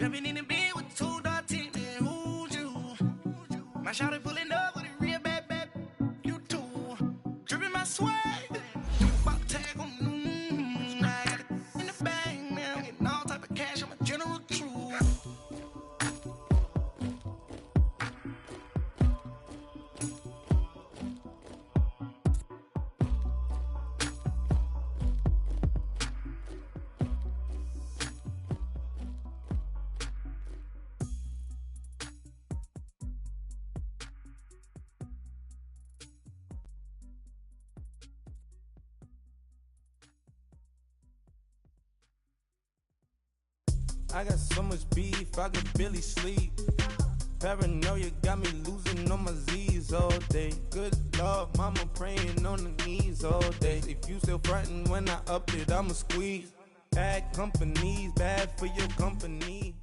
Jumping in the bed with 2 dark teeth, man, who's you? My shawty pulling up with a real bad, you too. Dripping my swag, about tag on, now I got it in the bag, man, I'm getting all type of cash, I'm a general true. I got so much beef, I could barely sleep. Paranoia got me losing on my Z's all day. Good Lord, mama praying on the knees all day. If you still frontin' when I up it, I'ma squeeze. Bad companies, bad for your company.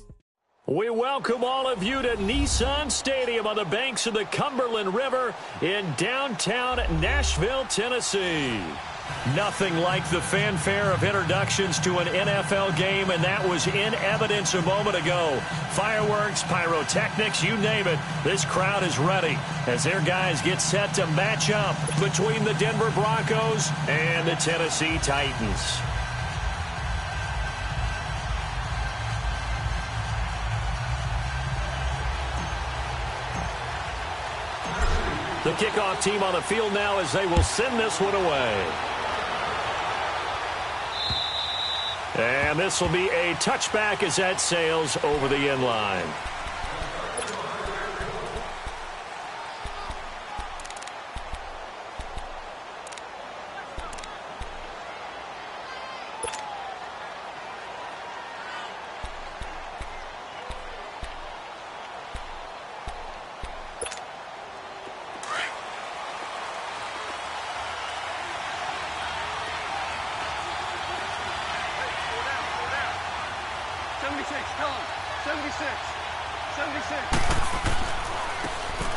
We welcome all of you to Nissan Stadium on the banks of the Cumberland River in downtown Nashville, Tennessee. Nothing like the fanfare of introductions to an NFL game, and that was in evidence a moment ago. Fireworks, pyrotechnics, you name it. This crowd is ready as their guys get set to match up between the Denver Broncos and the Tennessee Titans. The kickoff team on the field now as they will send this one away. And this will be a touchback as that sails over the end line.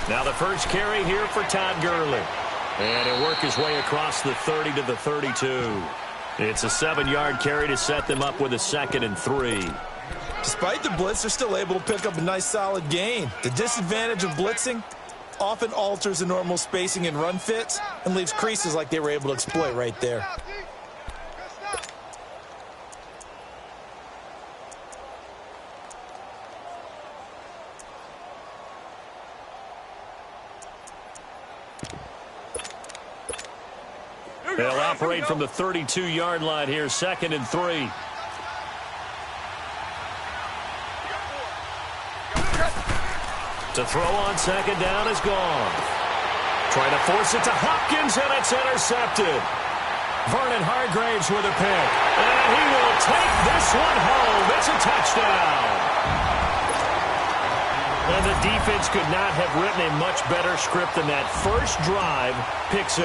Now the first carry here for Todd Gurley. And he'll work his way across the 30 to the 32. It's a 7-yard carry to set them up with a 2nd and 3. Despite the blitz, they're still able to pick up a nice solid gain. The disadvantage of blitzing often alters the normal spacing and run fits and leaves creases like they were able to exploit right there. They'll operate from the 32-yard line here, 2nd and 3. To throw on 2nd down is gone. Trying to force it to Hopkins, and it's intercepted. Vernon Hargraves with a pick. And he will take this one home. It's a touchdown. And the defense could not have written a much better script than that first drive, pick 6.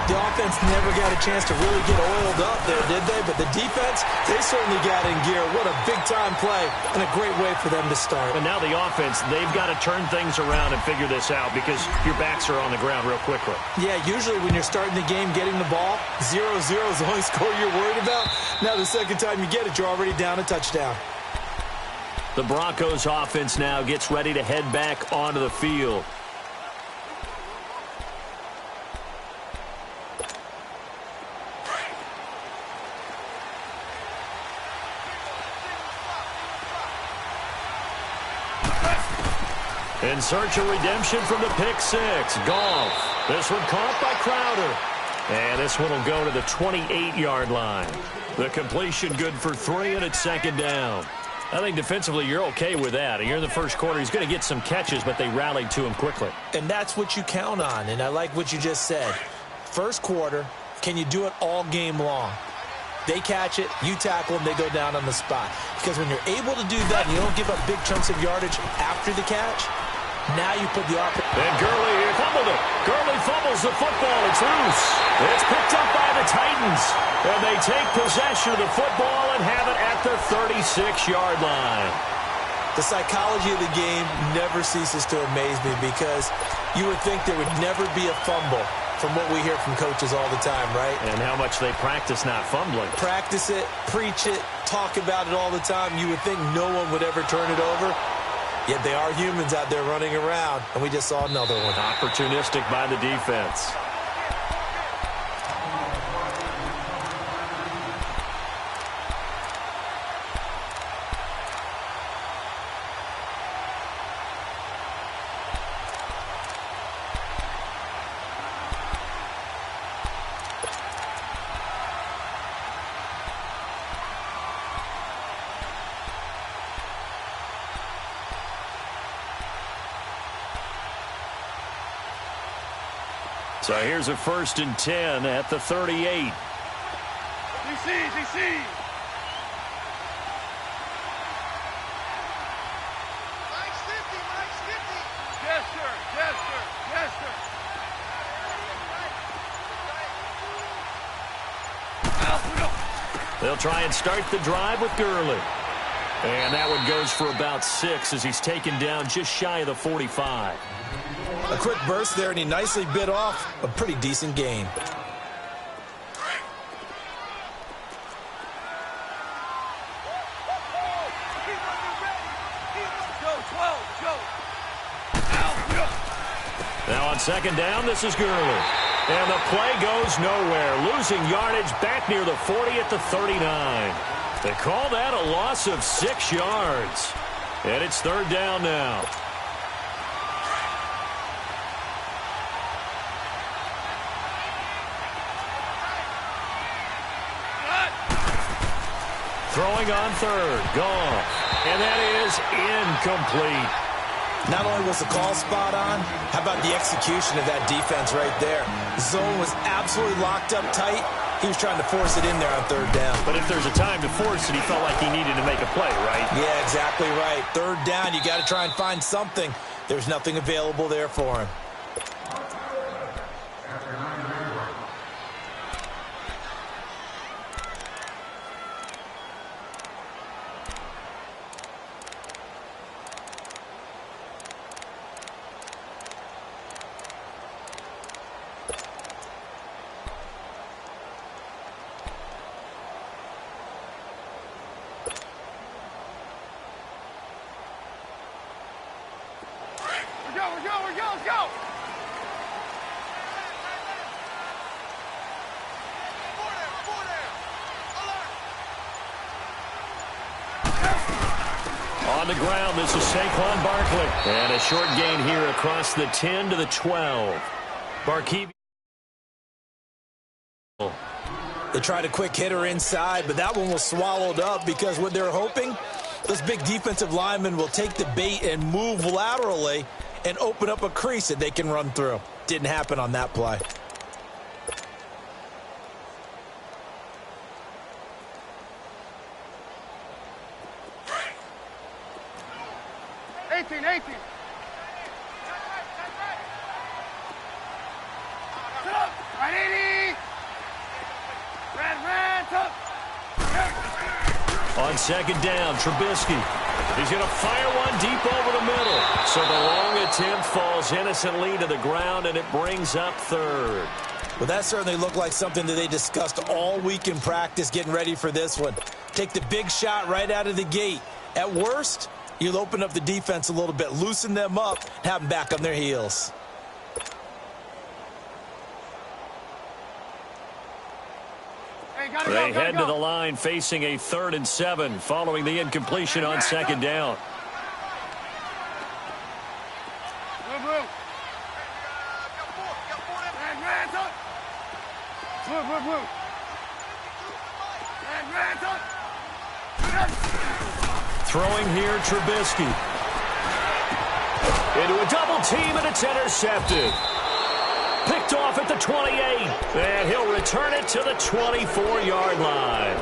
The offense never got a chance to really get oiled up there, did they? But the defense, they certainly got in gear. What a big-time play and a great way for them to start. And now the offense, they've got to turn things around and figure this out because your backs are on the ground real quickly. Yeah, usually when you're starting the game, getting the ball, 0-0 is the only score you're worried about. Now the second time you get it, you're already down a touchdown. The Broncos offense now gets ready to head back onto the field. In search of redemption from the pick 6. Goff. This one caught by Crowder. And this one will go to the 28-yard line. The completion good for 3, and it's 2nd down. I think defensively you're okay with that. You're in the first quarter. He's going to get some catches, but they rallied to him quickly. And that's what you count on, and I like what you just said. First quarter, can you do it all game long? They catch it, you tackle them, they go down on the spot. Because when you're able to do that, and you don't give up big chunks of yardage after the catch, now you put the offense. And Gurley fumbled it. Gurley fumbles the football. It's loose. It's picked up by the Titans. And they take possession of the football and have it at the 36-yard line. The psychology of the game never ceases to amaze me because you would think there would never be a fumble from what we hear from coaches all the time, right? And how much they practice not fumbling. Practice it, preach it, talk about it all the time. You would think no one would ever turn it over. Yet they are humans out there running around, and we just saw another one. Opportunistic by the defense. So here's a 1st and 10 at the 38. DC. Yes, sir. They'll try and start the drive with Gurley. And that one goes for about 6 as he's taken down just shy of the 45. A quick burst there, and he nicely bit off a pretty decent gain. Now on 2nd down, this is Gurley. And the play goes nowhere. Losing yardage back near the 40 at the 39. They call that a loss of 6 yards. And it's 3rd down now. Throwing on 3rd. Gone. And that is incomplete. Not only was the call spot on, how about the execution of that defense right there? The zone was absolutely locked up tight. He was trying to force it in there on 3rd down. But if there's a time to force it, he felt like he needed to make a play, right? Yeah, exactly right. 3rd down, you got to try and find something. There's nothing available there for him. Let's go. On the ground, this is Saquon Barkley. And a short gain here across the 10 to the 12. Barkley. They tried a quick hitter inside, but that one was swallowed up because what they're hoping, this big defensive lineman will take the bait and move laterally and open up a crease that they can run through. Didn't happen on that play. On second down, Trubisky. He's going to fire one deep over the middle. So the long attempt falls innocently to the ground, and it brings up third. Well, that certainly looked like something that they discussed all week in practice getting ready for this one. Take the big shot right out of the gate. At worst, you'll open up the defense a little bit, loosen them up, and have them back on their heels. They head to the line facing a 3rd and 7 following the incompletion on second down. Throwing here, Trubisky. Into a double team, and it's intercepted. Picked off at the 28, and he'll return it to the 24-yard line.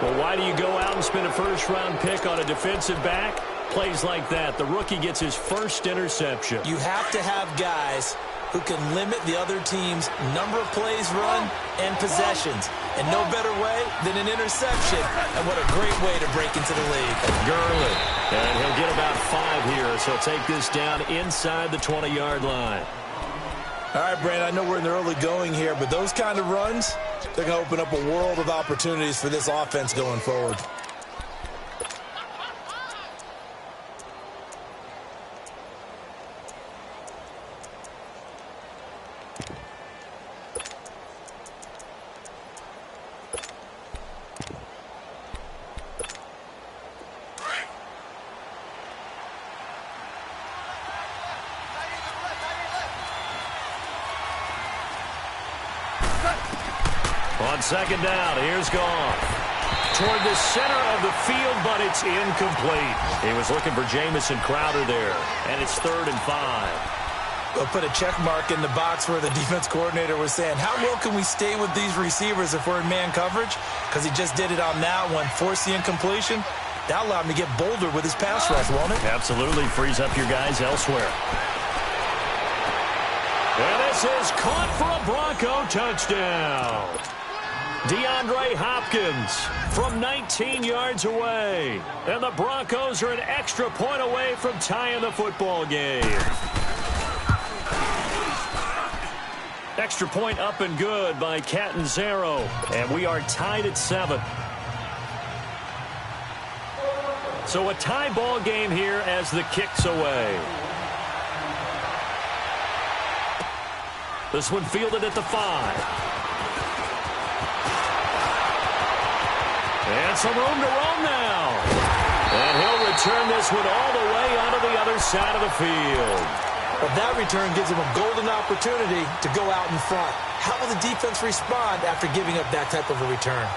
Well, why do you go out and spend a first-round pick on a defensive back? Plays like that. The rookie gets his first interception. You have to have guys who can limit the other team's number of plays run and possessions. And no better way than an interception. And what a great way to break into the league. Gurley. And he'll get about 5 here, so he'll take this down inside the 20-yard line. All right, Brandon, I know we're in the early going here, but those kind of runs, they're going to open up a world of opportunities for this offense going forward. On second down, here's Goff. Toward the center of the field, but it's incomplete. He was looking for Jamison Crowder there, and it's 3rd and 5. They'll put a check mark in the box where the defense coordinator was saying, how well can we stay with these receivers if we're in man coverage? Because he just did it on that one, forced the incompletion. That allowed him to get bolder with his pass rush, won't it? Absolutely, frees up your guys elsewhere. And this is caught for a Bronco touchdown. DeAndre Hopkins from 19 yards away. And the Broncos are an extra point away from tying the football game. Extra point up and good by Catanzaro. And we are tied at 7. So a tie ball game here as the kick's away. This one fielded at the 5. And some room to roam now. And he'll return this one all the way onto the other side of the field. But that return gives him a golden opportunity to go out in front. How will the defense respond after giving up that type of a return?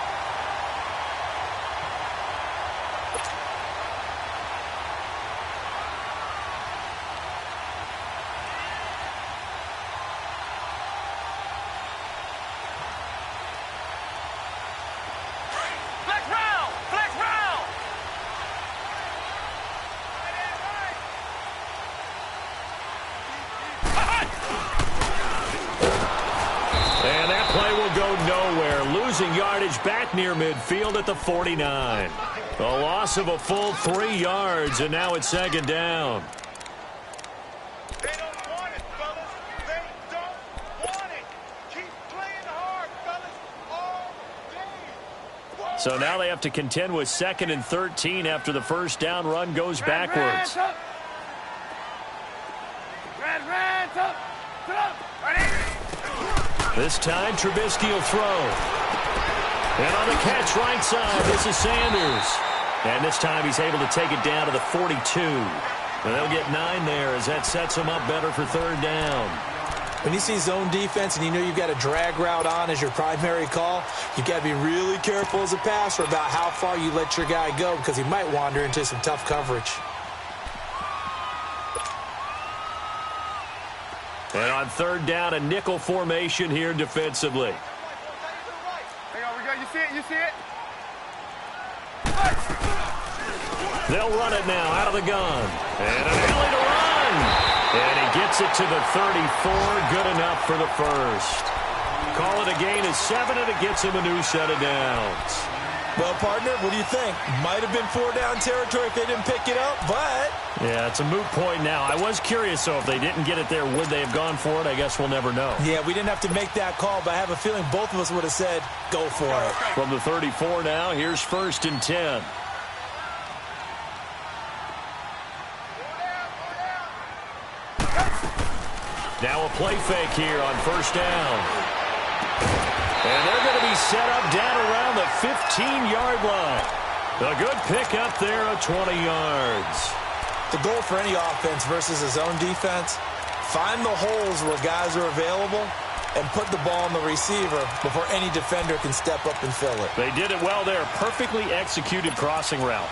Yardage back near midfield at the 49. A loss of a full 3 yards, and now it's second down. They don't want it, fellas. They don't want it. Keep playing hard, fellas, all day. So now they have to contend with 2nd and 13 after the first down run goes backwards. This time, Trubisky will throw. And on the catch right side, this is Sanders. And this time he's able to take it down to the 42. And they'll get 9 there as that sets him up better for 3rd down. When you see zone defense and you know you've got a drag route on as your primary call, you've got to be really careful as a passer about how far you let your guy go because he might wander into some tough coverage. And on 3rd down, a nickel formation here defensively. You see it? They'll run it now out of the gun. And an alley to run. And he gets it to the 34. Good enough for the first. Call it a gain of 7, and it gets him a new set of downs. Well, partner, what do you think? Might have been 4-down territory if they didn't pick it up, but... Yeah, it's a moot point now. I was curious, though, if they didn't get it there, would they have gone for it? I guess we'll never know. Yeah, we didn't have to make that call, but I have a feeling both of us would have said, go for it. From the 34 now, here's 1st and 10. Now a play fake here on 1st down. And they're going to be set up down around the 15-yard line. A good pickup there of 20 yards. The goal for any offense versus a zone defense, find the holes where guys are available and put the ball on the receiver before any defender can step up and fill it. They did it well there. Perfectly executed crossing route.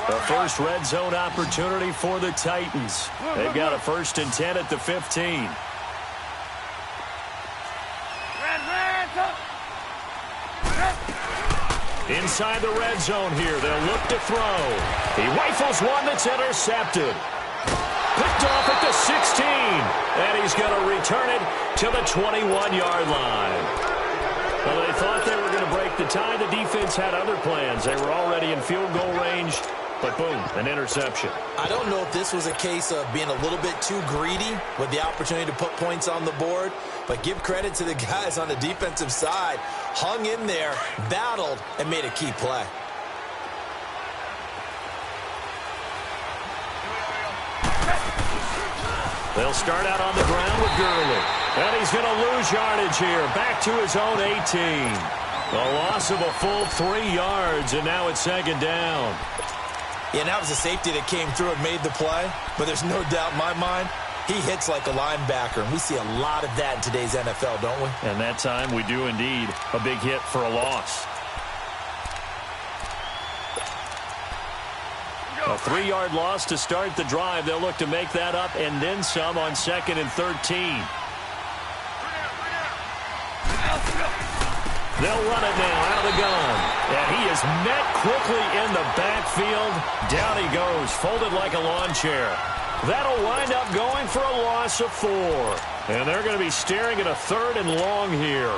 The first red zone opportunity for the Titans. They've got a 1st and 10 at the 15. Inside the red zone here, they'll look to throw. He rifles one that's intercepted. Picked off at the 16. And he's going to return it to the 21-yard line. Well, they thought they were going to break the tie. The defense had other plans. They were already in field goal range. But boom, an interception. I don't know if this was a case of being a little bit too greedy with the opportunity to put points on the board, but give credit to the guys on the defensive side. Hung in there, battled, and made a key play. They'll start out on the ground with Gurley. And he's going to lose yardage here. Back to his own 18. A loss of a full 3 yards, and now it's second down. Yeah, and that was a safety that came through and made the play. But there's no doubt in my mind, he hits like a linebacker. And we see a lot of that in today's NFL, don't we? And that time we do indeed. A big hit for a loss. A 3-yard loss to start the drive. They'll look to make that up and then some on 2nd and 13. They'll run it now out of the gun. And he is met quickly in the backfield. Down he goes, folded like a lawn chair. That'll wind up going for a loss of 4. And they're going to be staring at a 3rd and long here.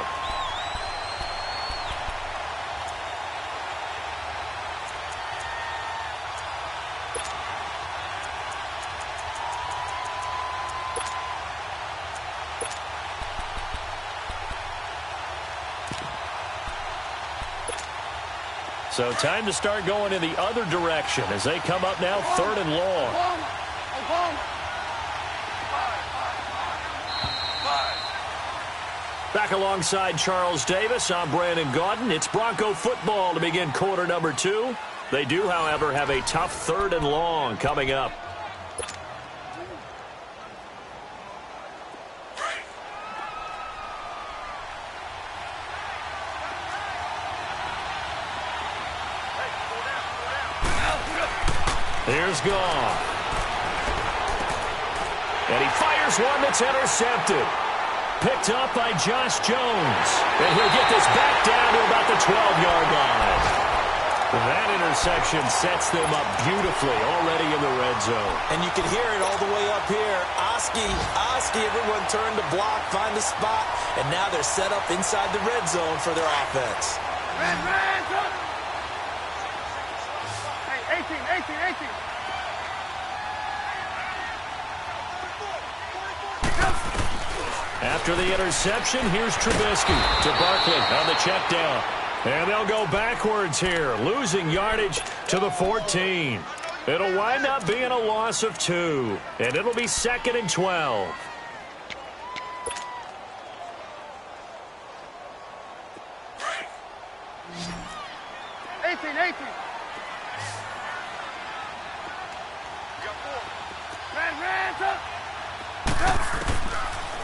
So time to start going in the other direction as they come up now 3rd and long. Back alongside Charles Davis, I'm Brandon Gaudin. It's Bronco football to begin quarter number 2. They do, however, have a tough 3rd and long coming up. Here's Goff. And he fires one that's intercepted. Picked up by Josh Jones. And he'll get this back down to about the 12-yard line. That interception sets them up beautifully already in the red zone. And you can hear it all the way up here. Oski, everyone turned to block, find a spot, and now they're set up inside the red zone for their offense. Hey, 18. After the interception, here's Trubisky to Barkley on the check down. And they'll go backwards here, losing yardage to the 14. It'll wind up being a loss of 2, and it'll be 2nd and 12.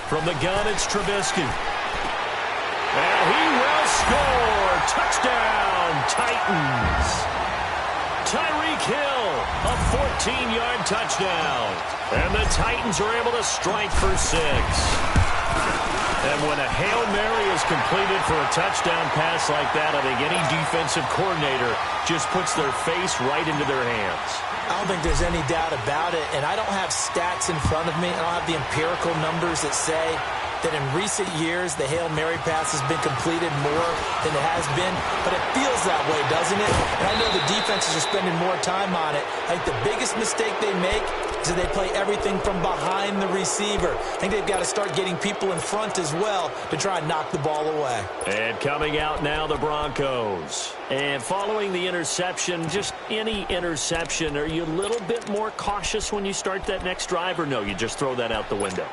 From the gun, it's Trubisky. And he will score. Touchdown, Titans. Tyreek Hill, a 14-yard touchdown. And the Titans are able to strike for 6. And when a Hail Mary is completed for a touchdown pass like that, I think any defensive coordinator just puts their face right into their hands. I don't think there's any doubt about it, and I don't have stats in front of me. I don't have the empirical numbers that say that in recent years the Hail Mary pass has been completed more than it has been, but it feels that way, doesn't it? And I know the defenses are spending more time on it. I think the biggest mistake they make is that they play everything from behind the receiver. I think they've got to start getting people in front as well to try and knock the ball away. And coming out now, the Broncos. And following the interception, just any interception, are you a little bit more cautious when you start that next drive, or no, you just throw that out the window?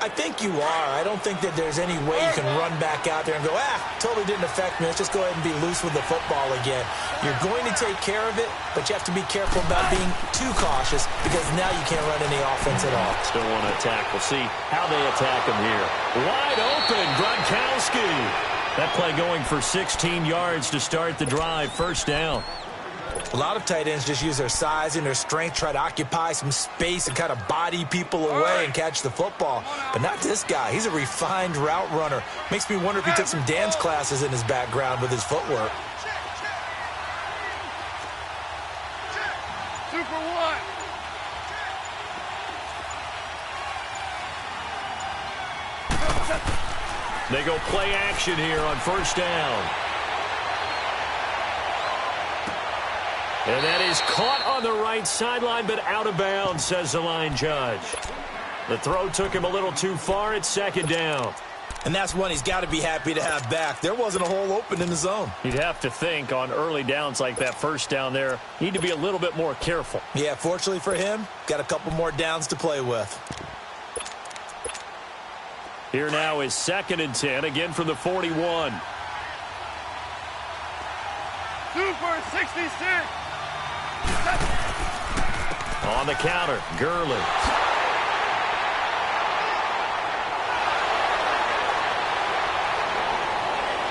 I think you are. I don't think that there's any way you can run back out there and go, totally didn't affect me. Let's just go ahead and be loose with the football again. You're going to take care of it, but you have to be careful about being too cautious because now you can't run any offense at all. Still want to attack. We'll see how they attack him here. Wide open, Gronkowski. That play going for 16 yards to start the drive. First down. A lot of tight ends just use their size and their strength, try to occupy some space and kind of body people away and catch the football. But not this guy. He's a refined route runner. Makes me wonder if he took some dance classes in his background with his footwork. Super one. They go play action here on first down. And that is caught on the right sideline, but out of bounds, says the line judge. The throw took him a little too far. It's second down. And that's one he's got to be happy to have back. There wasn't a hole open in the zone. You'd have to think on early downs like that first down there, need to be a little bit more careful. Yeah, fortunately for him, got a couple more downs to play with. Here now is 2nd and 10, again from the 41. Super 66. On the counter, Gurley.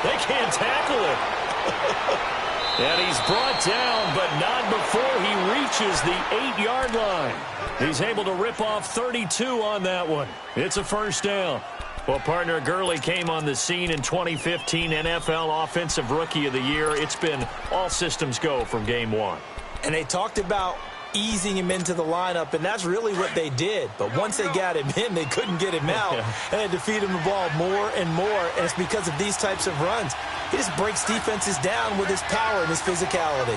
They can't tackle him. And he's brought down, but not before he reaches the 8-yard line. He's able to rip off 32 on that one. It's a first down. Well, partner, Gurley came on the scene in 2015 NFL Offensive Rookie of the Year. It's been all systems go from game one. And they talked about easing him into the lineup, and that's really what they did. But once they got him in, they couldn't get him out, and had to feed him the ball more and more, and it's because of these types of runs. He just breaks defenses down with his power and his physicality.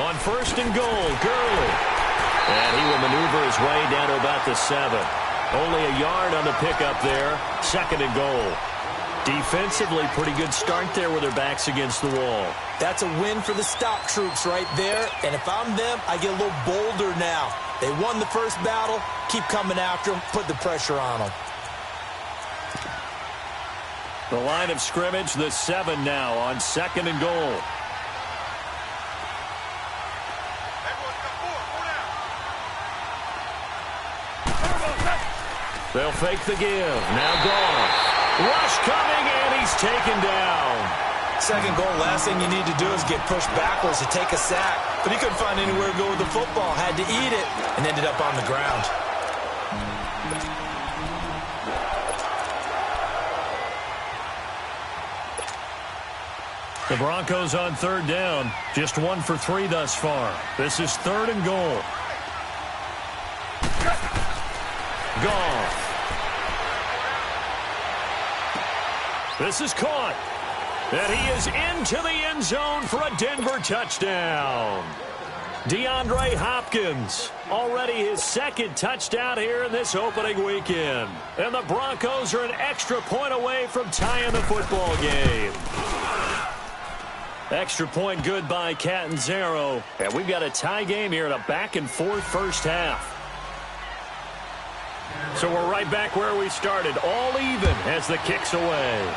On 1st and goal, Gurley. And he will maneuver his way down to about the 7. Only a yard on the pickup there. 2nd and goal. Defensively, pretty good start there with their backs against the wall. That's a win for the stop troops right there. And if I'm them, I get a little bolder now. They won the first battle. Keep coming after them. Put the pressure on them. The line of scrimmage, the 7 now on 2nd and goal. They'll fake the give. Now gone. Rush coming, and he's taken down. 2nd goal, last thing you need to do is get pushed backwards to take a sack. But he couldn't find anywhere to go with the football. Had to eat it and ended up on the ground. The Broncos on 3rd down. Just 1 for 3 thus far. This is 3rd and goal. Goff. This is caught. And he is into the end zone for a Denver touchdown. DeAndre Hopkins, already his 2nd touchdown here in this opening weekend. And the Broncos are an extra point away from tying the football game. Extra point good by Catanzaro. And we've got a tie game here in a back-and-forth first half. So we're right back where we started, all even as the kick's away.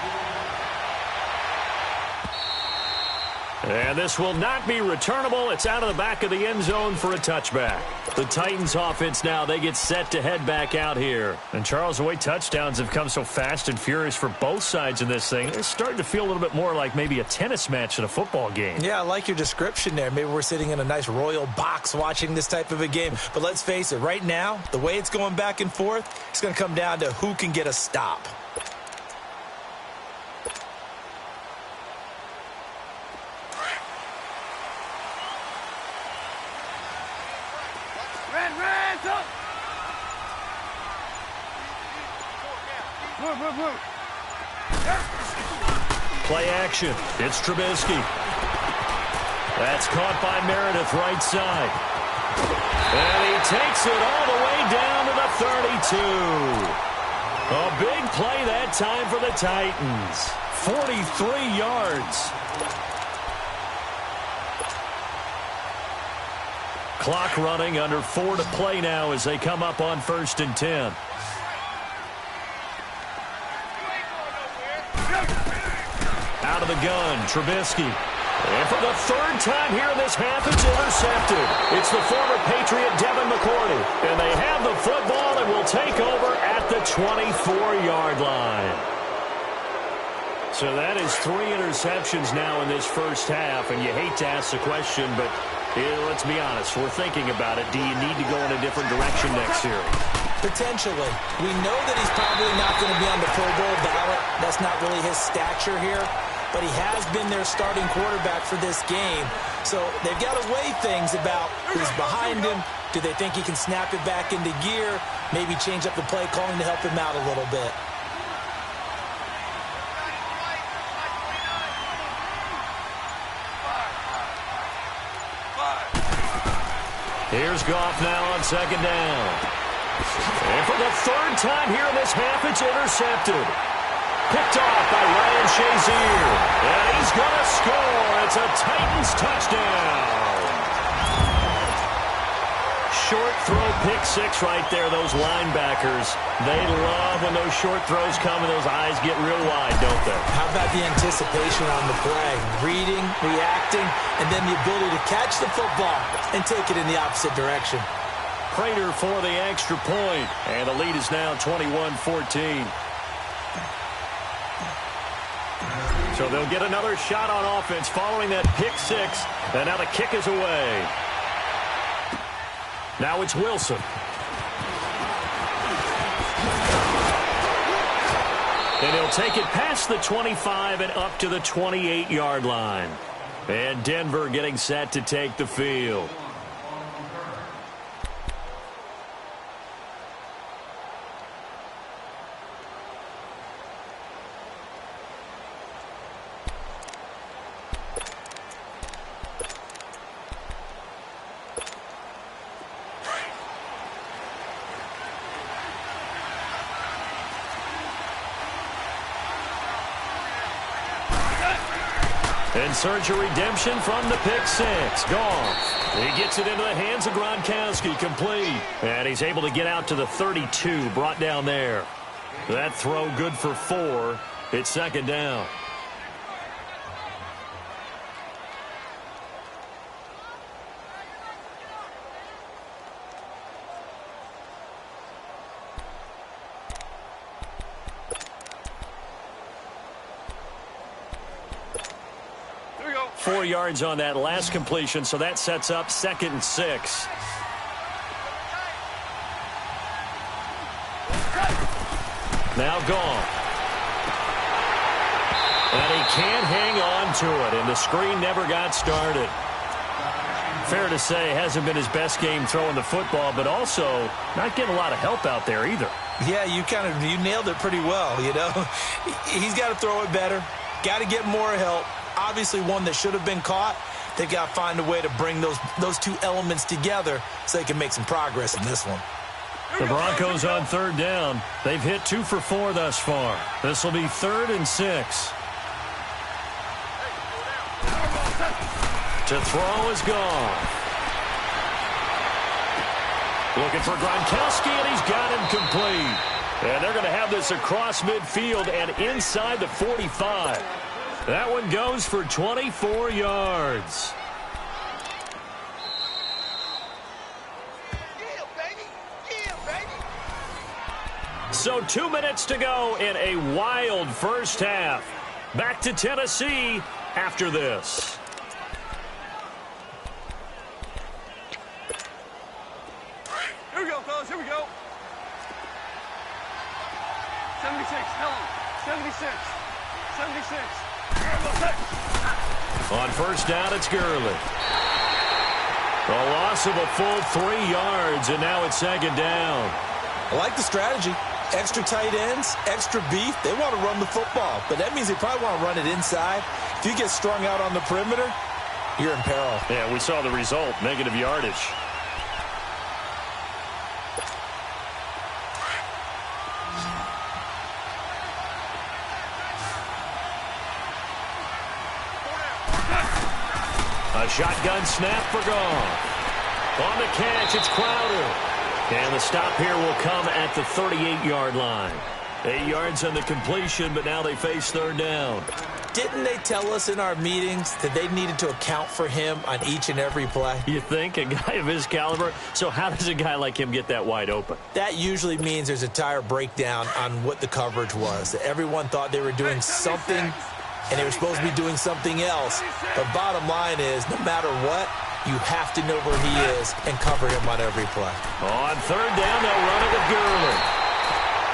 And this will not be returnable. It's out of the back of the end zone for a touchback. The Titans offense now, they get set to head back out here. And Charles, the way touchdowns have come so fast and furious for both sides in this thing, it's starting to feel a little bit more like maybe a tennis match in a football game. Yeah, I like your description there. Maybe we're sitting in a nice royal box watching this type of a game. But let's face it, right now, the way it's going back and forth, it's going to come down to who can get a stop. Play action. It's Trubisky. That's caught by Meredith right side. And he takes it all the way down to the 32. A big play that time for the Titans. 43 yards. Clock running, under 4 to play now as they come up on 1st and 10. Out of the gun, Trubisky. And for the 3rd time here in this half, it's intercepted. It's the former Patriot Devin McCourty. And they have the football and will take over at the 24-yard line. So that is 3 interceptions now in this first half. And you hate to ask the question, but let's be honest. We're thinking about it. Do you need to go in a different direction next year? Potentially. We know that he's probably not going to be on the Pro Bowl ballot. That's not really his stature here. But he has been their starting quarterback for this game. So they've got to weigh things about who's behind him. Do they think he can snap it back into gear? Maybe change up the play calling to help him out a little bit. Here's Goff now on second down. And for the third time here in this half, it's intercepted. Picked off by Ryan Shazier. And he's going to score. It's a Titans touchdown. Short throw pick six right there, those linebackers. They love when those short throws come and those eyes get real wide, don't they? How about the anticipation on the play? Reading, reacting, and then the ability to catch the football and take it in the opposite direction. Prater for the extra point, and the lead is now 21-14. So they'll get another shot on offense following that pick six, and now the kick is away. Now it's Wilson. And he'll take it past the 25 and up to the 28-yard line. And Denver getting set to take the field. And search a redemption from the pick six. Goff. He gets it into the hands of Gronkowski, complete. And he's able to get out to the 32, brought down there. That throw good for 4. It's second down. Here we go. 4 yards on that last completion, so that sets up 2nd and 6. Now Goff. And he can't hang on to it, and the screen never got started. Fair to say, hasn't been his best game throwing the football, but also not getting a lot of help out there either. Yeah, you nailed it pretty well, you know. He's got to throw it better, got to get more help. Obviously one that should have been caught. They've got to find a way to bring those two elements together so they can make some progress in this one. The Broncos on 3rd down. They've hit 2 for 4 thus far. This will be 3rd and 6. To throw is gone. Looking for Gronkowski, and he's got him complete. And they're going to have this across midfield and inside the 45. That one goes for 24 yards. So 2 minutes to go in a wild first half. Back to Tennessee after this. Here we go, fellas. Here we go. 76. Helen. 76. 76. On first down, it's Gurley. A loss of a full 3 yards, and now it's 2nd down. I like the strategy. Extra tight ends, extra beef. They want to run the football, but that means they probably want to run it inside. If you get strung out on the perimeter, you're in peril. Yeah, we saw the result, negative yardage. A shotgun snap for Goff. On the catch, it's Crowder. And the stop here will come at the 38-yard line. 8 yards on the completion, but now they face 3rd down. Didn't they tell us in our meetings that they needed to account for him on each and every play? You think? A guy of his caliber? So how does a guy like him get that wide open? That usually means there's a tire breakdown on what the coverage was. Everyone thought they were doing something, and they were supposed to be doing something else. But bottom line is, no matter what, you have to know where he is and cover him on every play. On 3rd down, they'll run it with Gurley.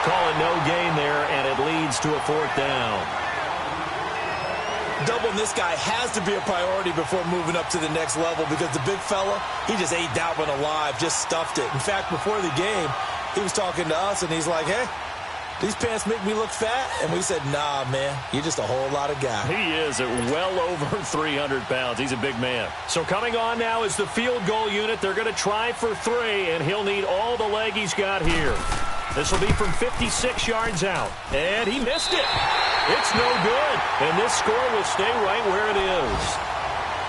Calling no gain there, and it leads to a 4th down. Doubling this guy has to be a priority before moving up to the next level because the big fella, he just ate that one alive, just stuffed it. In fact, before the game, he was talking to us, and he's like, hey, These pants make me look fat. And we said, nah, man, you're just a whole lot of guy. He is at well over 300 pounds. He's a big man. So coming on now is the field goal unit. They're going to try for 3, and he'll need all the leg he's got here. This will be from 56 yards out. And he missed it. It's no good. And this score will stay right where it is.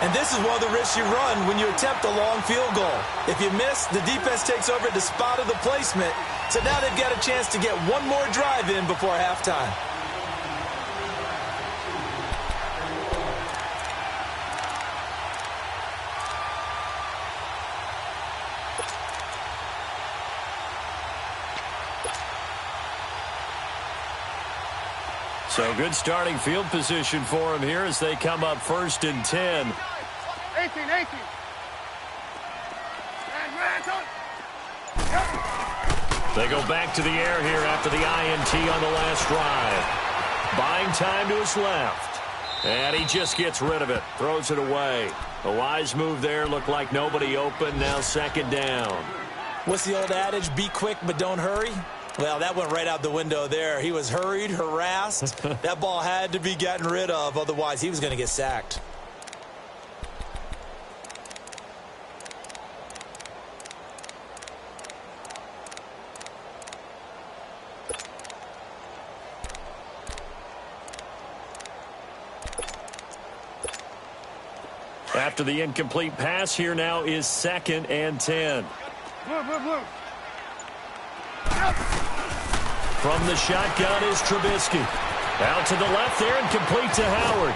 And this is one of the risks you run when you attempt a long field goal. If you miss, the defense takes over at the spot of the placement. So now they've got a chance to get one more drive in before halftime. So good starting field position for him here as they come up 1st and 10. 18. They go back to the air here after the INT on the last drive. Buying time to his left. And he just gets rid of it. Throws it away. A wise move there. Looked like nobody open. Now 2nd down. What's the old adage? Be quick, but don't hurry. Well, that went right out the window there. He was hurried, harassed. That ball had to be gotten rid of. Otherwise, he was going to get sacked. After the incomplete pass, here now is 2nd and 10. Blue. From the shotgun is Trubisky. Out to the left there and complete to Howard.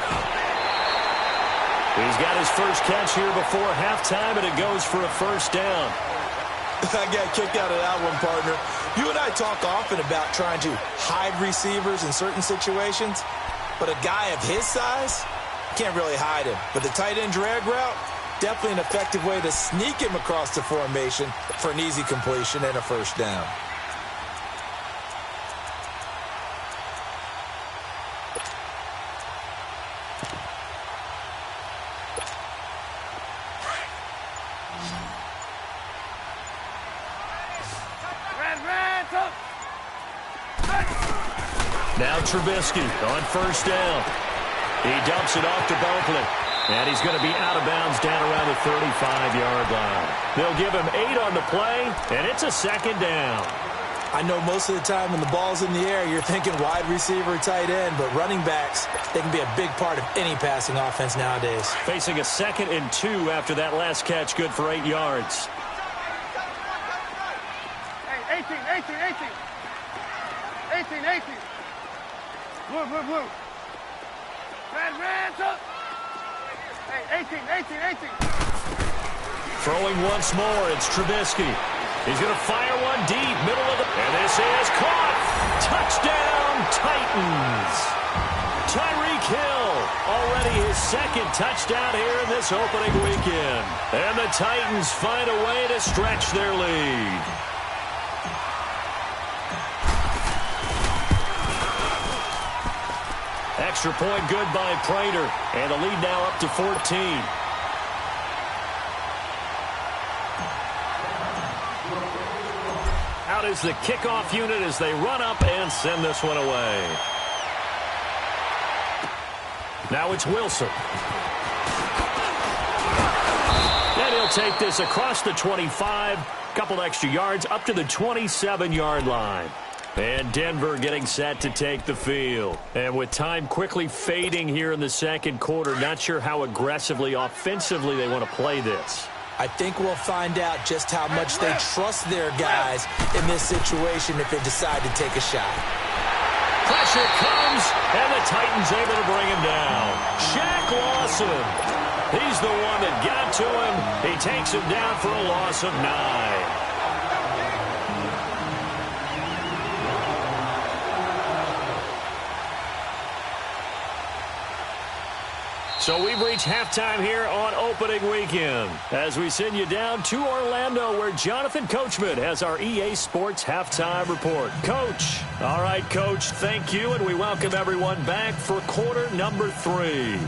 He's got his first catch here before halftime, and it goes for a 1st down. I got kicked out of that one, partner. You and I talk often about trying to hide receivers in certain situations, but a guy of his size can't really hide him. But the tight end drag route, definitely an effective way to sneak him across the formation for an easy completion and a 1st down. Now Trubisky on 1st down. He dumps it off to Barkley. And he's going to be out of bounds down around the 35-yard line. They'll give him 8 on the play, and it's a 2nd down. I know most of the time when the ball's in the air, you're thinking wide receiver, tight end, but running backs, they can be a big part of any passing offense nowadays. Facing a 2nd and 2 after that last catch, good for 8 yards. Hey, 18. Blue. Red, up. Hey, 18. Throwing once more, it's Trubisky. He's going to fire one deep, middle of the... And this is caught. Touchdown, Titans. Tyreek Hill, already his 2nd touchdown here in this opening weekend. And the Titans find a way to stretch their lead. Extra point good by Prater. And the lead now up to 14. Out is the kickoff unit as they run up and send this one away. Now it's Wilson. And he'll take this across the 25. Couple extra yards up to the 27-yard line. And Denver getting set to take the field. And with time quickly fading here in the 2nd quarter, not sure how aggressively, offensively they want to play this. I think we'll find out just how much they trust their guys in this situation if they decide to take a shot. Pressure comes, and the Titans able to bring him down. Shaq Lawson. He's the one that got to him. He takes him down for a loss of 9. So we've reached halftime here on opening weekend as we send you down to Orlando where Jonathan Coachman has our EA Sports halftime report. Coach. All right, Coach, thank you, and we welcome everyone back for quarter number 3.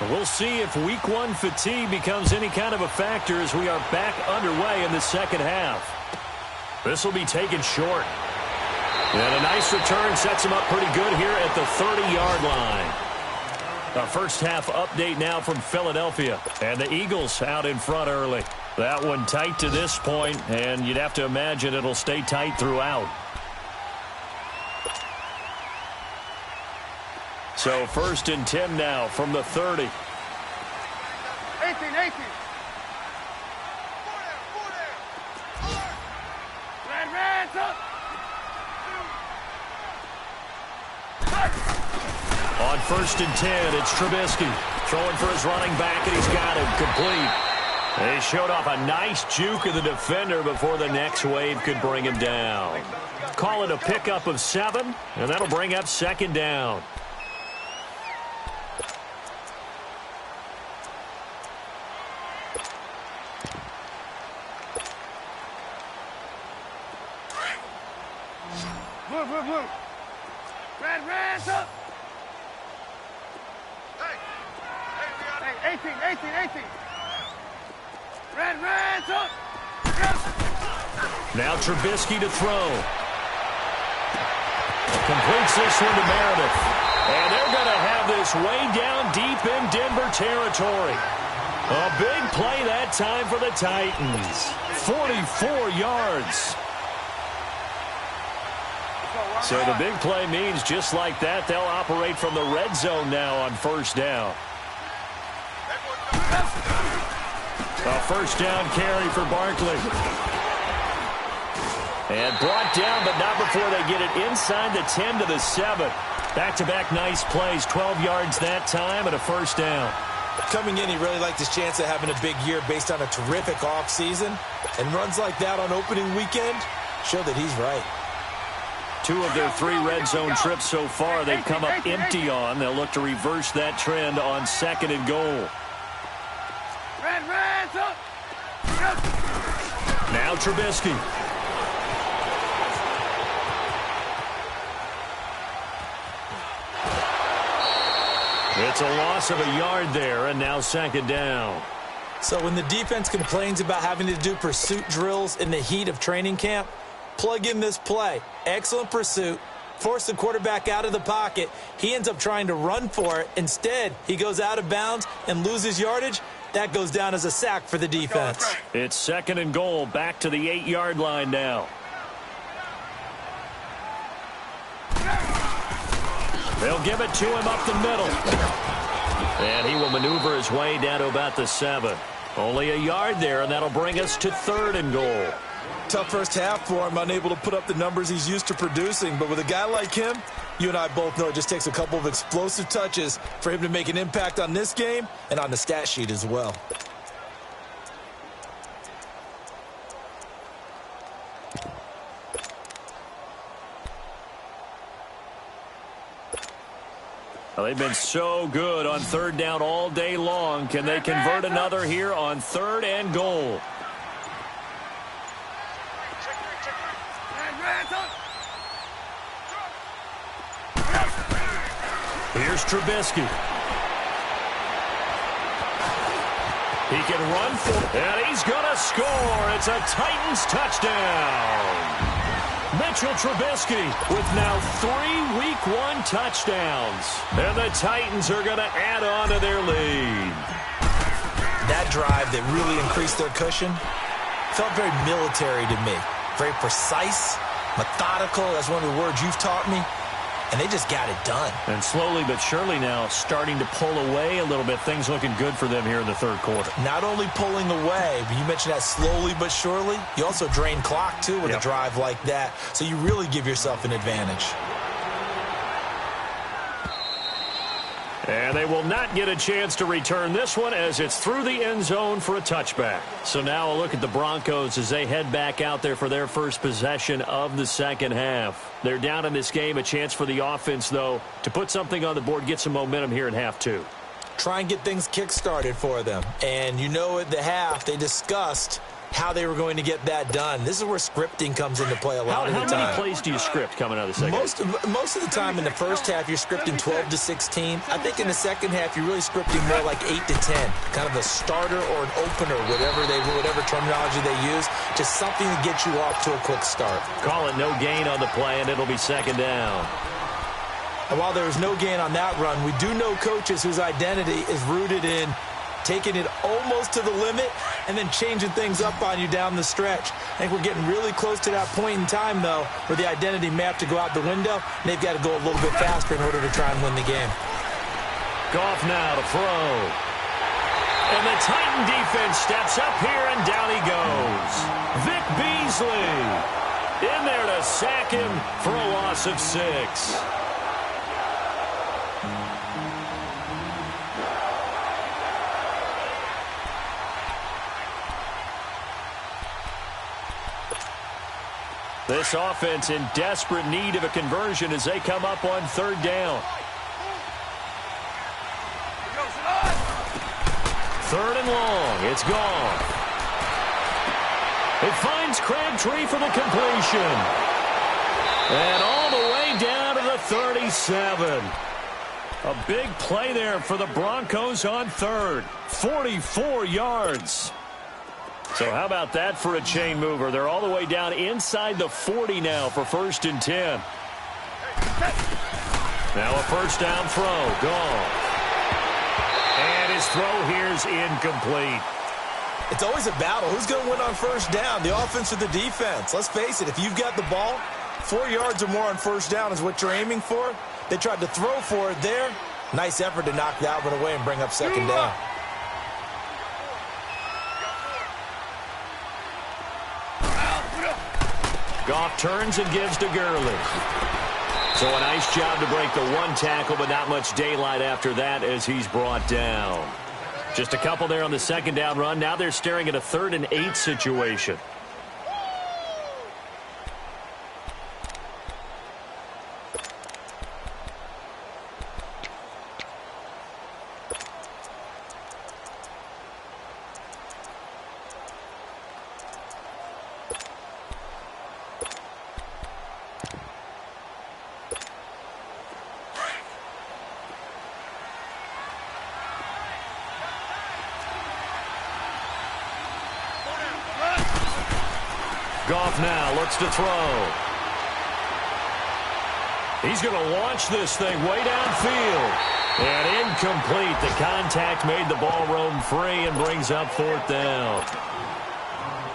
We'll see if week one fatigue becomes any kind of a factor as we are back underway in the second half. This will be taken short. And a nice return sets him up pretty good here at the 30-yard line. A first half update now from Philadelphia. And the Eagles out in front early. That one tight to this point, and you'd have to imagine it'll stay tight throughout. So 1st and 10 now from the 30. 18. On 1st and 10, it's Trubisky. Throwing for his running back, and he's got him complete. He showed off a nice juke of the defender before the next wave could bring him down. Call it a pickup of 7, and that'll bring up 2nd down. Blue. Red, up. Hey, 18. Red, up. Now Trubisky to throw. Completes this one to Meredith. And they're going to have this way down deep in Denver territory. A big play that time for the Titans. 44 yards. So the big play means just like that, they'll operate from the red zone now on 1st down. A 1st down carry for Barkley. And brought down, but not before they get it inside the 10 to the 7. Back-to-back nice plays, 12 yards that time and a 1st down. Coming in, he really liked his chance of having a big year based on a terrific offseason. And runs like that on opening weekend show that he's right. 2 of their 3 red zone trips so far they've come up empty on. They'll look to reverse that trend on 2nd and goal. Red, up. Now Trubisky. It's a loss of a yard there, and now 2nd down. So when the defense complains about having to do pursuit drills in the heat of training camp, plug in this play. Excellent pursuit. Force the quarterback out of the pocket. He ends up trying to run for it. Instead, he goes out of bounds and loses yardage. That goes down as a sack for the defense. It's 2nd and goal. Back to the 8-yard line now. They'll give it to him up the middle. And he will maneuver his way down to about the 7. Only a yard there, and that'll bring us to 3rd and goal. Tough first half for him, unable to put up the numbers he's used to producing. But with a guy like him, you and I both know it just takes a couple of explosive touches for him to make an impact on this game and on the stat sheet as well. Well, they've been so good on 3rd down all day long. Can they convert another here on 3rd and goal? Here's Trubisky. He can run for, and he's going to score. It's a Titans touchdown. Mitchell Trubisky with now 3 Week 1 touchdowns. And the Titans are going to add on to their lead. That drive that really increased their cushion felt very military to me. Very precise, methodical. That's one of the words you've taught me. And they just got it done. And slowly but surely now starting to pull away a little bit. Things looking good for them here in the 3rd quarter. Not only pulling away, but you mentioned that slowly but surely. You also drain clock, too, with a drive like that. So you really give yourself an advantage. And they will not get a chance to return this one as it's through the end zone for a touchback. So now a look at the Broncos as they head back out there for their first possession of the second half. They're down in this game. A chance for the offense, though, to put something on the board, get some momentum here in half 2. Try and get things kick-started for them. And you know at the half they discussed how they were going to get that done. This is where scripting comes into play a lot of the time. How many plays do you script coming out of the second? Most of the time in the first half, you're scripting 12 to 16. I think in the second half, you're really scripting more like 8 to 10. Kind of a starter or an opener, whatever terminology they use. Just something to get you off to a quick start. Call it no gain on the play, and it'll be second down. And while there was no gain on that run, we do know coaches whose identity is rooted in taking it almost to the limit and then changing things up on you down the stretch. I think we're getting really close to that point in time, though, where the identity may have to go out the window, and they've got to go a little bit faster in order to try and win the game. Goff now to throw. And the Titan defense steps up here, and down he goes. Vic Beasley in there to sack him for a loss of 6. This offense in desperate need of a conversion as they come up on third down. Third and long. It's gone. It finds Crabtree for the completion. And all the way down to the 37. A big play there for the Broncos on third. 44 yards. So how about that for a chain mover? They're all the way down inside the 40 now for 1st and 10. Now a first down throw. Gone. And his throw here's incomplete. It's always a battle. Who's going to win on first down, the offense or the defense? Let's face it, if you've got the ball, 4 yards or more on first down is what you're aiming for. They tried to throw for it there. Nice effort to knock that one away and bring up second down. Goff turns and gives to Gurley. So a nice job to break the one tackle, but not much daylight after that as he's brought down. Just a couple there on the second down run. Now they're staring at a 3rd and 8 situation. Goff now looks to throw. He's going to launch this thing way downfield. And incomplete. The contact made the ball roam free and brings up 4th down.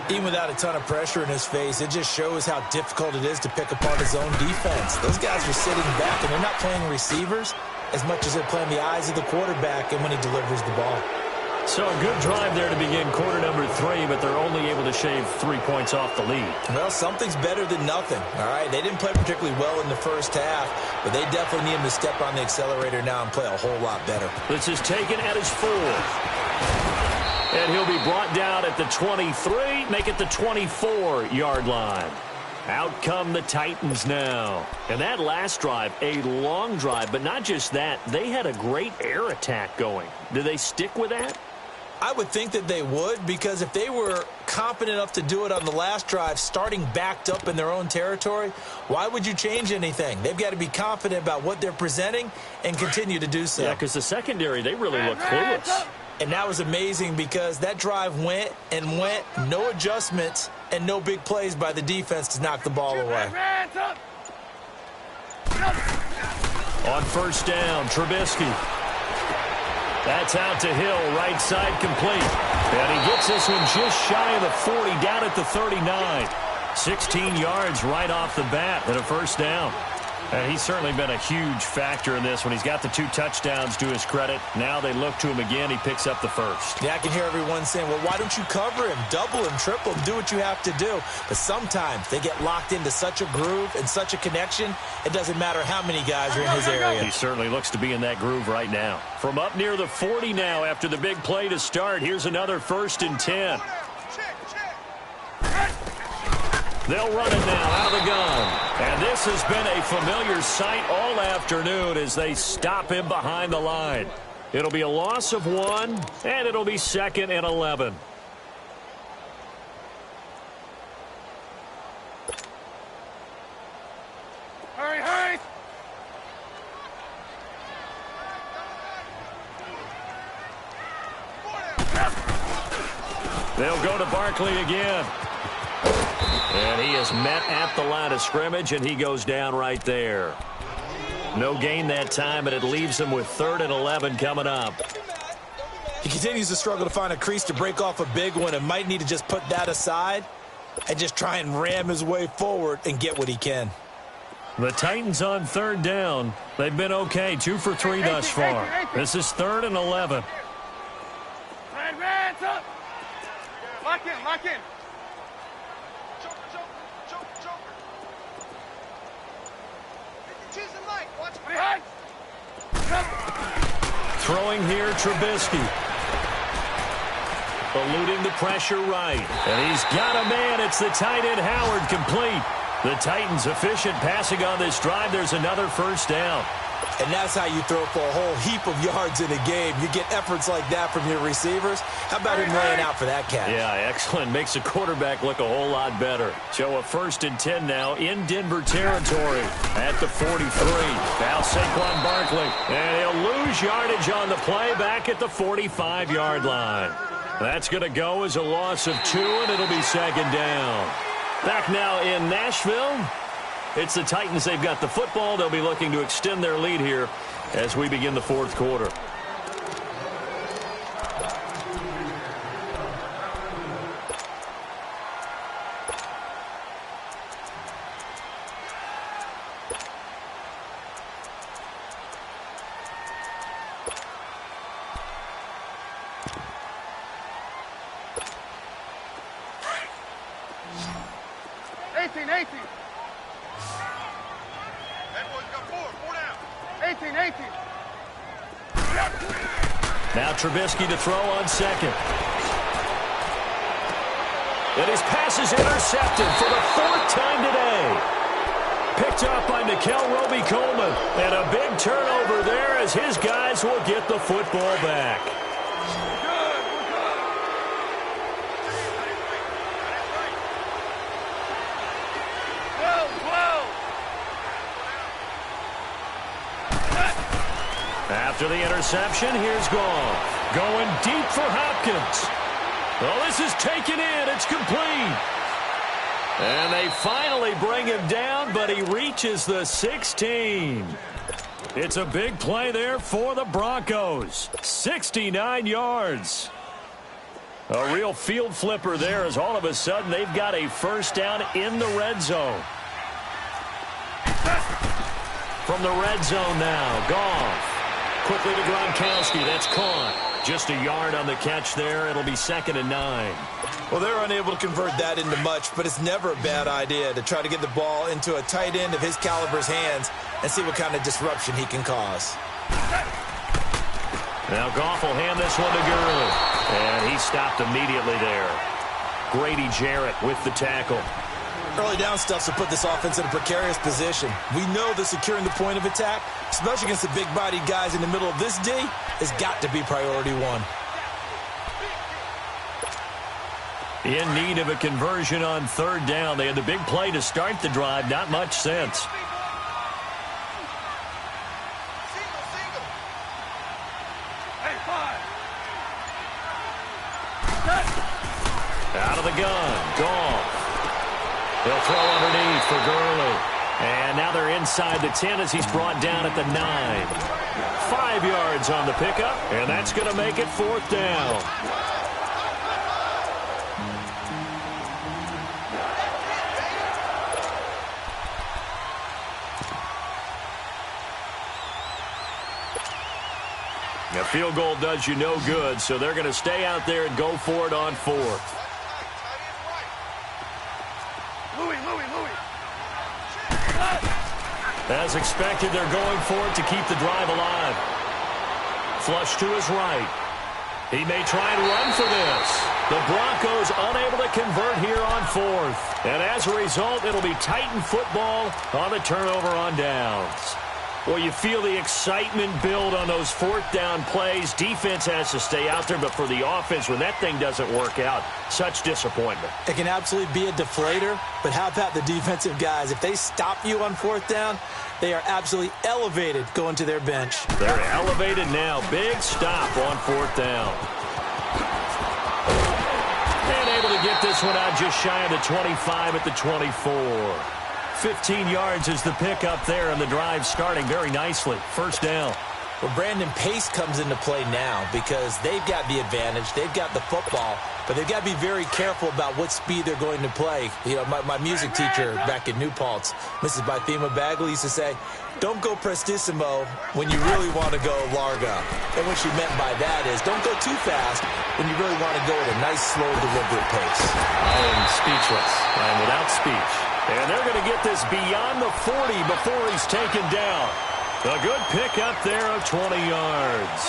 Even without a ton of pressure in his face, it just shows how difficult it is to pick apart his own defense. Those guys are sitting back, and they're not playing receivers as much as they're playing the eyes of the quarterback and when he delivers the ball. So a good drive there to begin quarter number 3, but they're only able to shave 3 points off the lead. Well, something's better than nothing, all right? They didn't play particularly well in the first half, but they definitely need him to step on the accelerator now and play a whole lot better. This is taken at his 4th. And he'll be brought down at the 23, make it the 24-yard line. Out come the Titans now. And that last drive, a long drive, but not just that. They had a great air attack going. Do they stick with that? I would think that they would, because if they were confident enough to do it on the last drive, starting backed up in their own territory, why would you change anything? They've got to be confident about what they're presenting and continue to do so. Yeah, because the secondary, they really look clueless. And that was amazing because that drive went and went, no adjustments and no big plays by the defense to knock the ball away. On first down, Trubisky. That's out to Hill, right side complete. And he gets this one just shy of the 40, down at the 39. 16 yards right off the bat and a first down. And he's certainly been a huge factor in this when he's got the 2 touchdowns to his credit. Now they look to him again. He picks up the first. Yeah, I can hear everyone saying, well, why don't you cover him, double him, triple him, do what you have to do. But sometimes they get locked into such a groove and such a connection, it doesn't matter how many guys are in his area. He certainly looks to be in that groove right now. From up near the 40 now after the big play to start, here's another 1st and 10. They'll run it now out of the gun. And this has been a familiar sight all afternoon as they stop him behind the line. It'll be a loss of 1, and it'll be 2nd and 11. They'll go to Barkley again. And he is met at the line of scrimmage, and he goes down right there. No gain that time, and it leaves him with 3rd and 11 coming up. He continues to struggle to find a crease to break off a big one and might need to just put that aside and just try and ram his way forward and get what he can. The Titans on 3rd down. They've been okay, 2 for 3 thus far. This is 3rd and 11. Hands up. Lock in, lock in. Joker. Choose the mic. Watch behind. Throwing here, Trubisky. Eluding the pressure right. And he's got a man. It's the tight end, Howard, complete. The Titans efficient passing on this drive. There's another 1st down. And that's how you throw for a whole heap of yards in a game. You get efforts like that from your receivers. How about him laying out for that catch? Yeah, excellent. Makes the quarterback look a whole lot better. So a 1st and 10 now in Denver territory at the 43. Now Saquon Barkley. And he'll lose yardage on the play back at the 45-yard line. That's going to go as a loss of 2, and it'll be 2nd down. Back now in Nashville. It's the Titans. They've got the football. They'll be looking to extend their lead here as we begin the 4th quarter. Now Trubisky to throw on 2nd. And his pass is intercepted for the 4th time today. Picked up by Nikel Roby-Coleman. And a big turnover there as his guys will get the football back. After the interception, here's Goff. Going deep for Hopkins. Well, this is taken in. It's complete. And they finally bring him down, but he reaches the 16. It's a big play there for the Broncos. 69 yards. A real field flipper there as all of a sudden they've got a 1st down in the red zone. From the red zone now, Goff. Quickly to Gronkowski. That's caught. Just a yard on the catch there. It'll be 2nd and 9. Well, they're unable to convert that into much, but it's never a bad idea to try to get the ball into a tight end of his caliber's hands and see what kind of disruption he can cause. Now Goff will hand this one to Gurley. And he stopped immediately there. Grady Jarrett with the tackle. Early down stuff to put this offense in a precarious position. We know that securing the point of attack, especially against the big-bodied guys in the middle of this D, has got to be priority 1. In need of a conversion on 3rd down. They had the big play to start the drive. Not much sense. Out of the gun. Goff. They'll throw underneath for Gurley. And now they're inside the 10 as he's brought down at the 9. 5 yards on the pickup, and that's going to make it 4th down. A field goal does you no good, so they're going to stay out there and go for it on 4th. As expected, they're going for it to keep the drive alive. Flush to his right. He may try and run for this. The Broncos unable to convert here on 4th. And as a result, it'll be Titan football on the turnover on downs. Well, you feel the excitement build on those 4th down plays. Defense has to stay out there, but for the offense, when that thing doesn't work out, such disappointment. It can absolutely be a deflator, but how about the defensive guys? If they stop you on 4th down, they are absolutely elevated going to their bench. They're elevated now. Big stop on 4th down. able to get this one out just shy of the 25 at the 24. 15 yards is the pickup there, and the drive starting very nicely. First down. Well, Brandon, pace comes into play now because they've got the advantage. They've got the football, but they've got to be very careful about what speed they're going to play. You know, my music teacher back in New Paltz, Mrs. Bythema Bagley, used to say, don't go prestissimo when you really want to go largo. And what she meant by that is don't go too fast when you really want to go at a nice, slow, deliberate pace. I am speechless. I am without speech. And they're going to get this beyond the 40 before he's taken down. A good pickup there of 20 yards.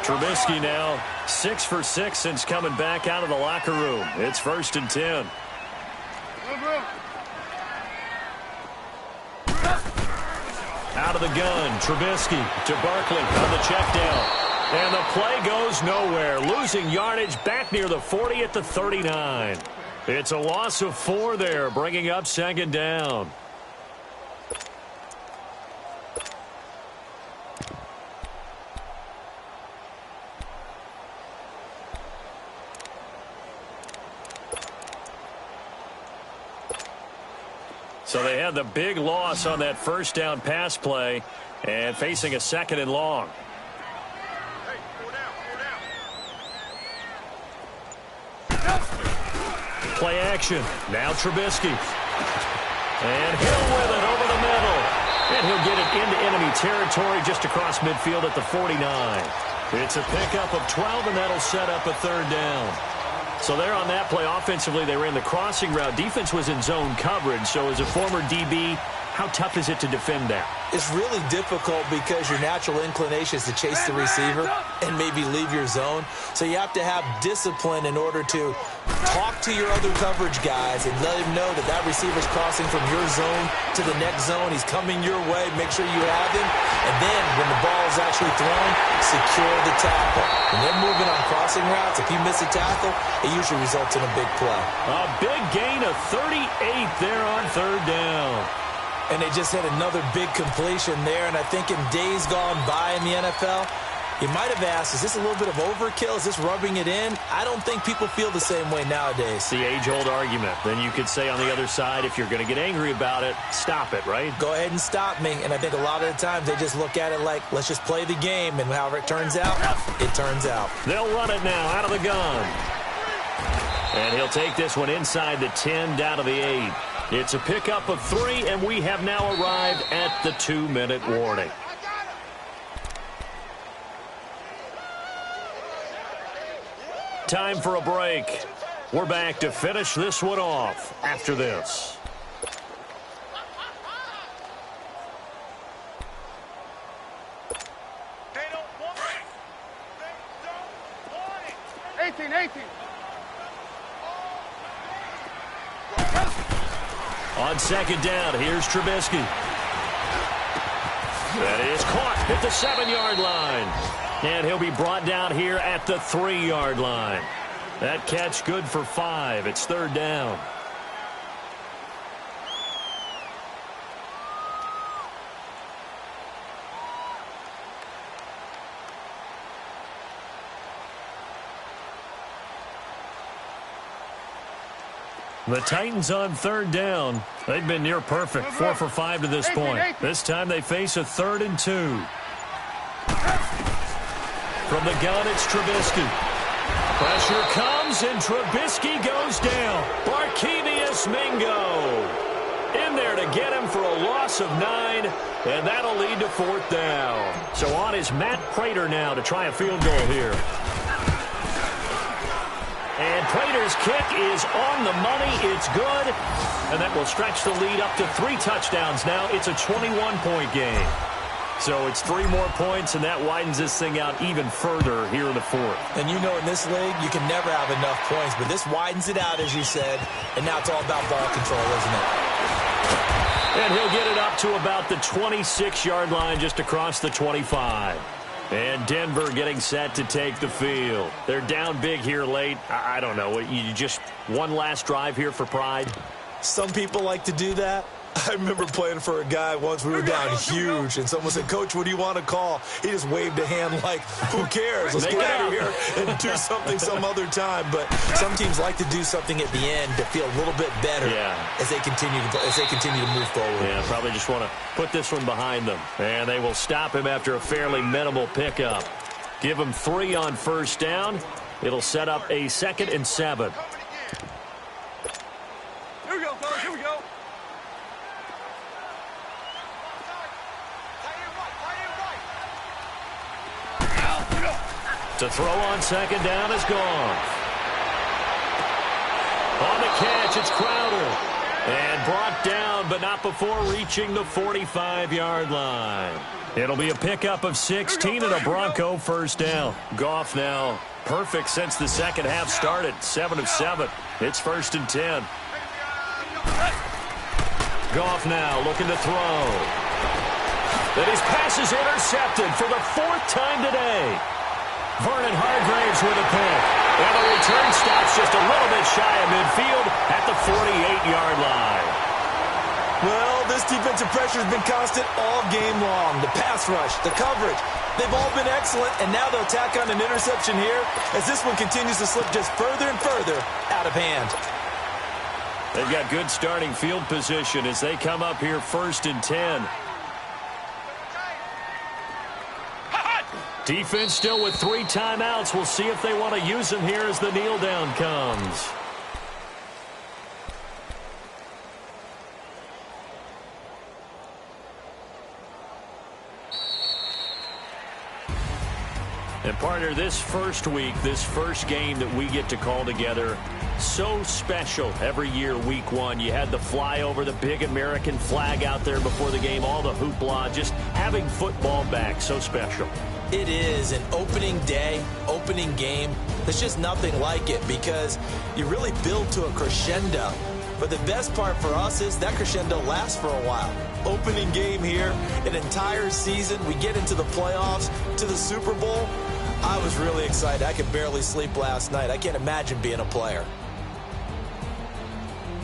Trubisky now 6 for 6 since coming back out of the locker room. It's 1st and 10. Out of the gun, Trubisky to Barkley on the check down. And the play goes nowhere. Losing yardage back near the 40 at the 39. It's a loss of 4 there, bringing up 2nd down. So they had the big loss on that first down pass play and facing a 2nd and long. Play action. Now Trubisky. And Hill with it over the middle. And he'll get it into enemy territory just across midfield at the 49. It's a pickup of 12, and that'll set up a 3rd down. So there on that play, offensively, they ran the crossing route. Defense was in zone coverage. So as a former DB, how tough is it to defend that? It's really difficult because your natural inclination is to chase the receiver and maybe leave your zone. So you have to have discipline in order to talk to your other coverage guys and let him know that that receiver's crossing from your zone to the next zone. He's coming your way. Make sure you have him. And then when the ball is actually thrown, secure the tackle. When they're moving on crossing routes, if you miss a tackle, it usually results in a big play. A big gain of 38 there on 3rd down. And they just had another big completion there. And I think in days gone by in the NFL, you might have asked, is this a little bit of overkill? Is this rubbing it in? I don't think people feel the same way nowadays. The age-old argument. Then you could say on the other side, if you're going to get angry about it, stop it, right? Go ahead and stop me. And I think a lot of the times they just look at it like, let's just play the game. And however it turns out, it turns out. They'll run it now out of the gun. And he'll take this one inside the 10 down to the 8. It's a pickup of 3, and we have now arrived at the 2-minute warning. Time for a break. We're back to finish this one off after this. They don't want it. They don't want it. 18. On 2nd down, here's Trubisky. That is caught at the 7-yard line. And he'll be brought down here at the 3-yard line. That catch good for 5. It's 3rd down. The Titans on 3rd down. They've been near perfect, 4 for 5 to this point. This time they face a 3rd and 2. From the gun, it's Trubisky. Pressure comes, and Trubisky goes down. Barkevius Mingo in there to get him for a loss of 9, and that'll lead to 4th down. So on is Matt Prater now to try a field goal here. And Prater's kick is on the money. It's good. And that will stretch the lead up to 3 touchdowns now. It's a 21-point game. So it's 3 more points, and that widens this thing out even further here in the 4th. And you know in this league, you can never have enough points. But this widens it out, as you said. And now it's all about ball control, isn't it? And he'll get it up to about the 26-yard line, just across the 25. And Denver getting set to take the field. They're down big here late. I don't know. You just one last drive here for pride? Some people like to do that. I remember playing for a guy once. We were down huge, and someone said, "Coach, what do you want to call?" He just waved a hand like, who cares? Let's get out of here and do something some other time. But some teams like to do something at the end to feel a little bit better as they continue to move forward. Yeah, probably just want to put this one behind them. And they will stop him after a fairly minimal pickup. Give him 3 on first down. It'll set up a 2nd and 7. Here we go, fellas. Here we go. To throw on 2nd down is gone. On the catch, it's Crowder. And brought down, but not before reaching the 45-yard line. It'll be a pickup of 16 and a Bronco first down. Goff now perfect since the second half started. 7 of 7. It's 1st and 10. Goff now looking to throw. And his pass is intercepted for the 4th time today. Vernon Hargraves with a pick. And the return stops just a little bit shy of midfield at the 48-yard line. Well, this defensive pressure has been constant all game long. The pass rush, the coverage, they've all been excellent, and now they'll tack on an interception here as this one continues to slip just further and further out of hand. They've got good starting field position as they come up here 1st and 10. Defense still with 3 timeouts. We'll see if they want to use them here as the kneel down comes. And partner, this first week, this first game that we get to call together, so special every year, week 1. You had the flyover, the big American flag out there before the game, all the hoopla, just having football back, so special. It is an opening day, opening game. There's just nothing like it because you really build to a crescendo. But the best part for us is that crescendo lasts for a while. Opening game here, an entire season. We get into the playoffs, to the Super Bowl. I was really excited. I could barely sleep last night. I can't imagine being a player.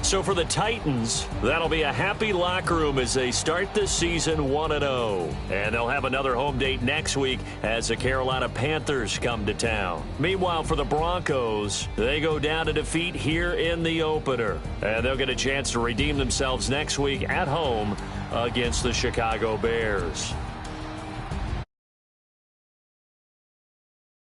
So for the Titans, that'll be a happy locker room as they start this season 1-0. And they'll have another home date next week as the Carolina Panthers come to town. Meanwhile, for the Broncos, they go down to defeat here in the opener. And they'll get a chance to redeem themselves next week at home against the Chicago Bears.